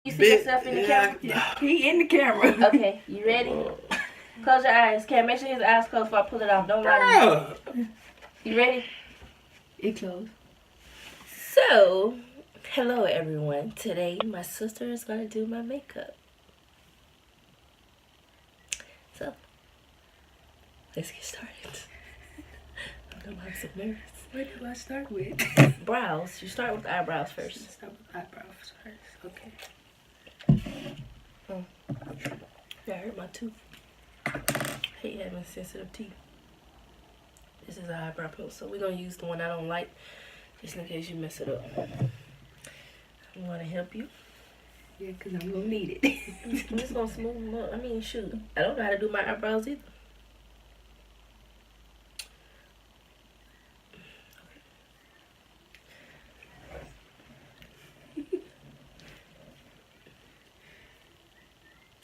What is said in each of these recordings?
You see yourself in the camera? Yeah, he in the camera. Okay, you ready? Close your eyes. Can't make sure his eyes closed before I pull it off. Don't lie to me. You ready? It closed. So, hello everyone. Today my sister is going to do my makeup. So, let's get started. I know I'm so nervous. Where do I start with? Brows. You start with eyebrows first. Start with eyebrows first. Okay. That hurt my tooth. I hate having sensitive teeth. This is an eyebrow pencil, so we're gonna use the one I don't like, just in case you mess it up. I'm gonna help you. Yeah, cause I'm gonna need it. I'm just gonna smooth them up. I mean, shoot, I don't know how to do my eyebrows either.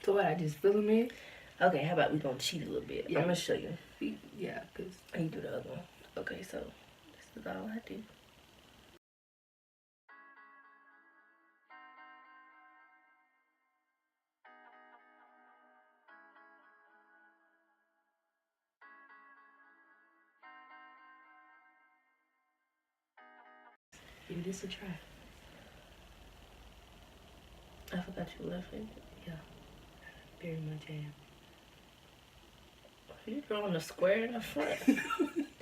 So what? I just fill them in. Okay, how about we gonna cheat a little bit? Yeah. I'm gonna show you. Yeah, cause You do the other one. Okay, so this is all I do. give this a try. I forgot you left-handed. Yeah, very much am. You drawing a square in the front.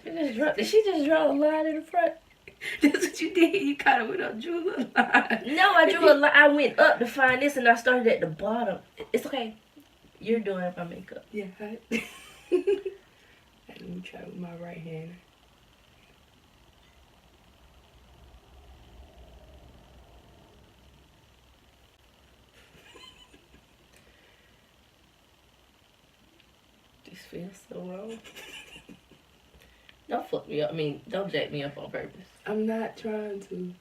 Did she just draw a line in the front? That's what you did. You kind of went up, drew a little line. No, I drew a line. I went up to find this, and I started at the bottom. It's okay. You're doing my makeup. Yeah. Let me try with my right hand. This feels so wrong. Don't fuck me up. I mean, don't jack me up on purpose. I'm not trying to.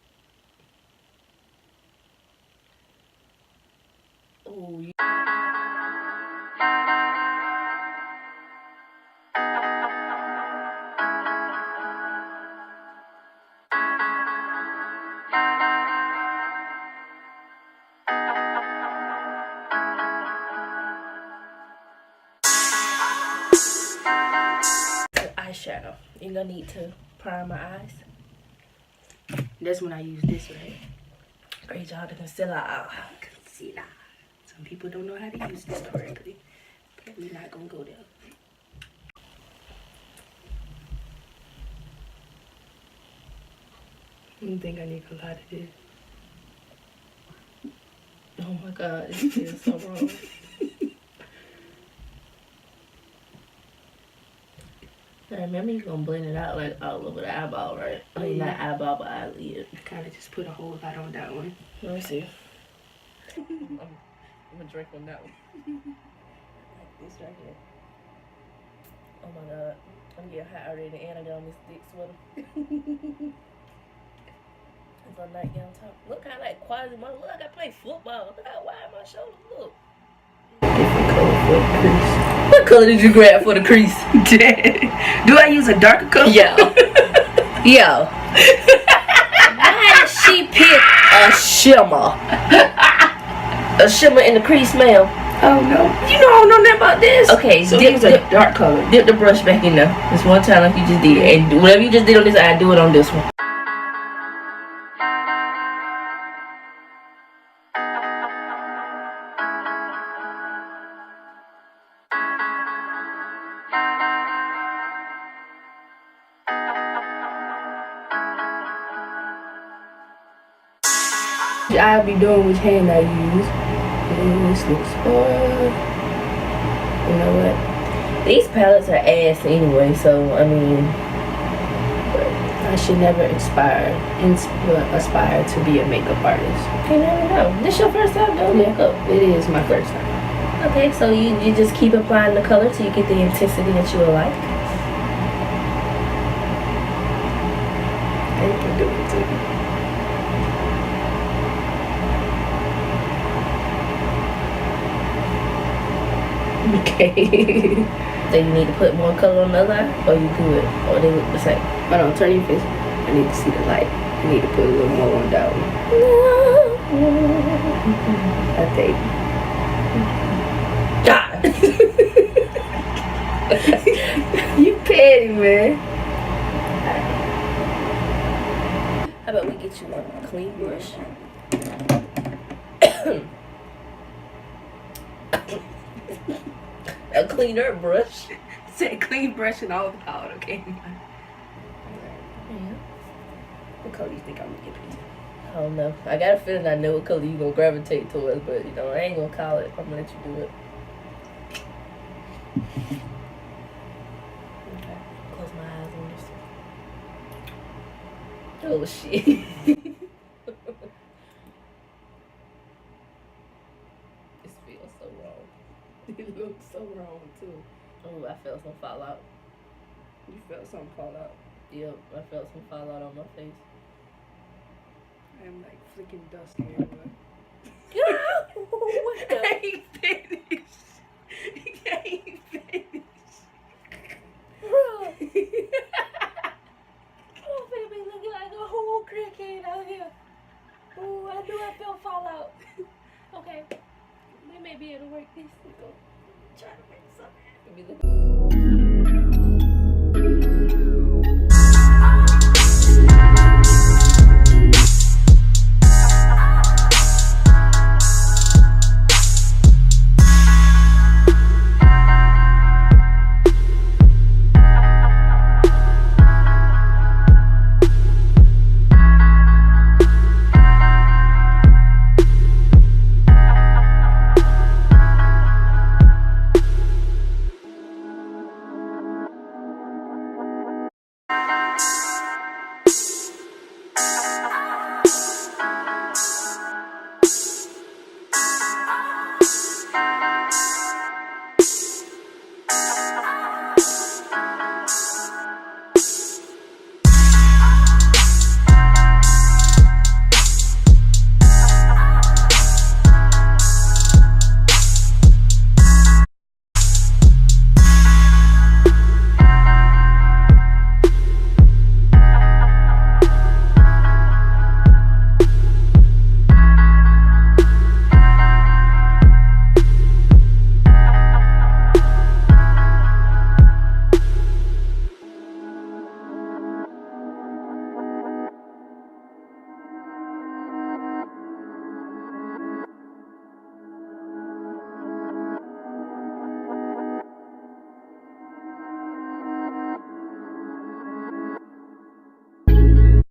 Oh, you. Eyeshadow. You're gonna need to prime my eyes. That's when I use this, right? Great job, the concealer. Concealer. Some people don't know how to use this correctly. But we're not gonna go there. I don't think I need a lot of this. Oh my god, this feels so wrong. Now remember, you're gonna blend it out like all over the eyeball, right? I mean, not eyeball, but eyelid. Kind of just put a whole lot on that one. Let me see. I'm gonna drink on that one. Like this right here. Oh my god. I'm getting hot already and I got on this thick sweater. It's a nightgown top. Look how like Quasimodo. Look, I play football. Look how wide my shoulders look. What color did you grab for the crease? Do I use a darker color? Yo. Yo. Why did she pick a shimmer? A shimmer in the crease, ma'am. Oh no. You know I don't know nothing about this. Okay, so use a dark color. Dip the brush back in there. This one time like you just did. And whatever you just did on this eye, do it on this one. I'll be doing which hand I use. This looks good. You know what? These palettes are ass anyway, so I mean, I should never aspire to be a makeup artist. you never know. This your first time doing makeup? It is my first time. Okay, so you just keep applying the color till you get the intensity that you will like. I can do it too. Okay. Do you need to put more color on the other eye, or you good, or they look the same? Hold on, turn your face. I need to see the light. I need to put a little more on that one. I think. God. You petty, man. How about we get you a clean brush? A cleaner brush. Say clean brush and all the powder, okay? Yeah. What color do you think I'm gonna give it? I don't know. I got a feeling I know what color you gonna gravitate towards, but you know, I ain't gonna call it. I'm gonna let you do it. Okay. Close my eyes on this. Oh shit. This feels so wrong. It looks so wrong too. Oh, I felt some fallout. You felt something fall out. Yep, I felt some fallout on my face. I'm like flicking dust everywhere. What the? I ain't finished. I ain't finished. Bro. I'm finna be looking like a whole cricket out here. Oh, I knew I felt fallout. Okay, we may be able to work this. We go try to make something. Let me look.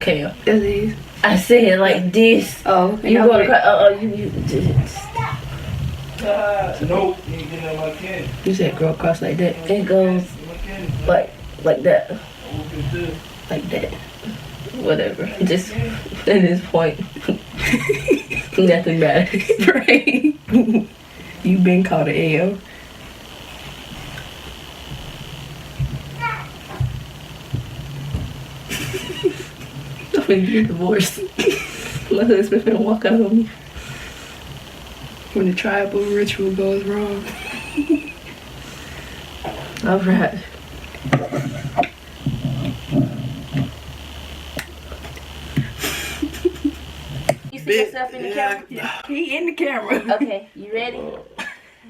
Okay, That is. I said it like this. Oh, You gonna cry? You just. Nope, you ain't getting out my candy. You said girl cross like that. It goes My candy. like that, Like that. whatever. Just at this point, nothing matters. Right. You been called an L. I'm gonna get divorced. My husband finna walk out on me. When the tribal ritual goes wrong. All right. You see yourself in the camera? He in the camera. Okay, you ready?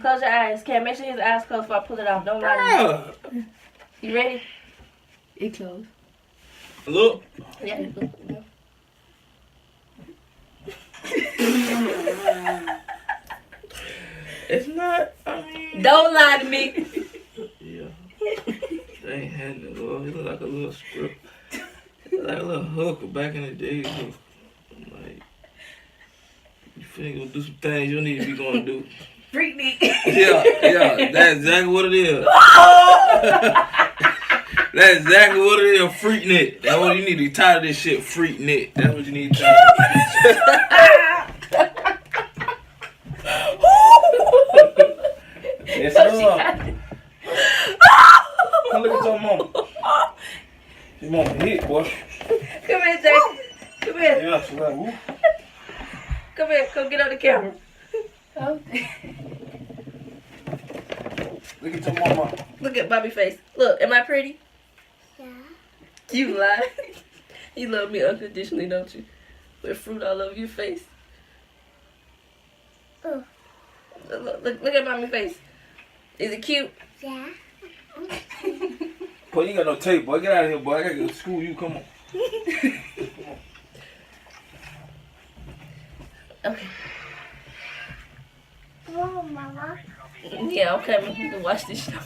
Close your eyes. Okay, make sure his eyes closed before I pull it off. Don't lie to me. You ready? It closed. Look. Yeah. It's not, I mean. Don't lie to me. Yeah. They ain't had it, Lord. It look like a little script. Like a little hooker back in the day. I'm like, you finna go do some things you don't need to be going to do. Freak me. Yeah, that's exactly what it is. That's exactly what it is, freak net. That's what you need to title this shit, freak net. That's what you need to title it. Yes, sir. Come look at your mama. Your mama hit, boy. Come here, Jake. Come here. Yeah, she's like, whoop. Come here. Come get on the camera. Look at your mama. Look at Bobby's face. Look, am I pretty? Yeah. You lie. You love me unconditionally, don't you? With fruit all over your face. Look at mommy face. Is it cute? Yeah. Boy, you ain't got no tape, boy. Get out of here, boy. I gotta go to school. You come on. Okay. Whoa, Mama. Yeah, okay. We can watch this show.